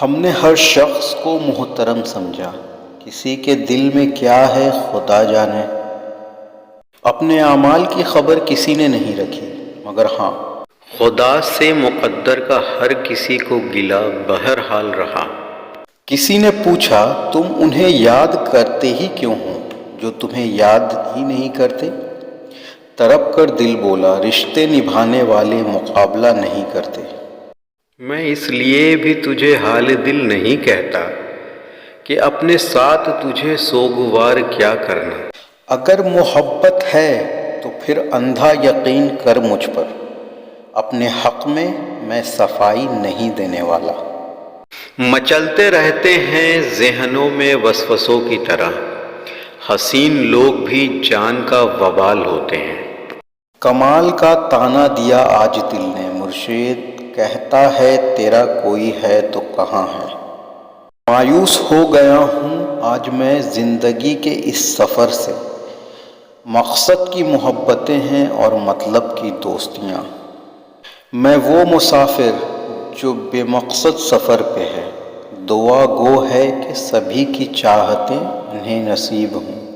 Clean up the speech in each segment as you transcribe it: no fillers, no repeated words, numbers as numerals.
ہم نے ہر شخص کو محترم سمجھا، کسی کے دل میں کیا ہے خدا جانے۔ اپنے اعمال کی خبر کسی نے نہیں رکھی، مگر ہاں، خدا سے مقدر کا ہر کسی کو گلہ بہرحال رہا۔ کسی نے پوچھا تم انہیں یاد کرتے ہی کیوں ہو جو تمہیں یاد ہی نہیں کرتے؟ تڑپ کر دل بولا رشتے نبھانے والے مقابلہ نہیں کرتے۔ میں اس لیے بھی تجھے حال دل نہیں کہتا کہ اپنے ساتھ تجھے سوگوار کیا کرنا۔ اگر محبت ہے تو پھر اندھا یقین کر مجھ پر، اپنے حق میں صفائی نہیں دینے والا۔ مچلتے رہتے ہیں ذہنوں میں وسوسوں کی طرح، حسین لوگ بھی جان کا وبال ہوتے ہیں۔ کمال کا تانا دیا آج دل نے، مرشد کہتا ہے تیرا کوئی ہے تو کہاں ہے؟ مایوس ہو گیا ہوں آج میں زندگی کے اس سفر سے، مقصد کی محبتیں ہیں اور مطلب کی دوستیاں۔ میں وہ مسافر جو بے مقصد سفر پہ ہے، دعا گو ہے کہ سبھی کی چاہتیں انہیں نصیب ہوں۔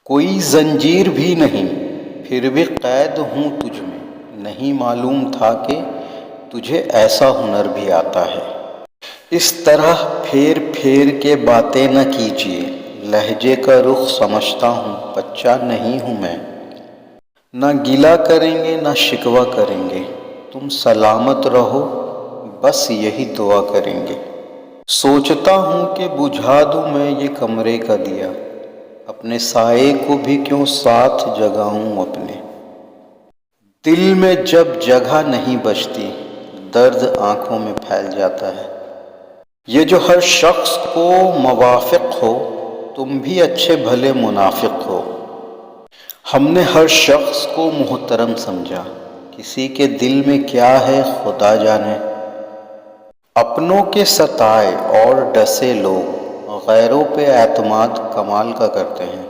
کوئی زنجیر بھی نہیں پھر بھی قید ہوں تجھ میں، نہیں معلوم تھا کہ تجھے ایسا ہنر بھی آتا ہے۔ اس طرح پھیر پھیر کے باتیں نہ کیجیے، لہجے کا رخ سمجھتا ہوں، بچہ نہیں ہوں میں۔ نہ گلہ کریں گے نہ شکوہ کریں گے، تم سلامت رہو بس یہی دعا کریں گے۔ سوچتا ہوں کہ بجھا دوں میں یہ کمرے کا دیا، اپنے سائے کو بھی کیوں ساتھ جگاؤں اپنے۔ دل میں جب جگہ نہیں بچتی، درد آنکھوں میں پھیل جاتا ہے۔ یہ جو ہر شخص کو موافق ہو، تم بھی اچھے بھلے منافق ہو۔ ہم نے ہر شخص کو محترم سمجھا، کسی کے دل میں کیا ہے خدا جانے۔ اپنوں کے ستائے اور ڈسے لوگ، غیروں پہ اعتماد کمال کا کرتے ہیں۔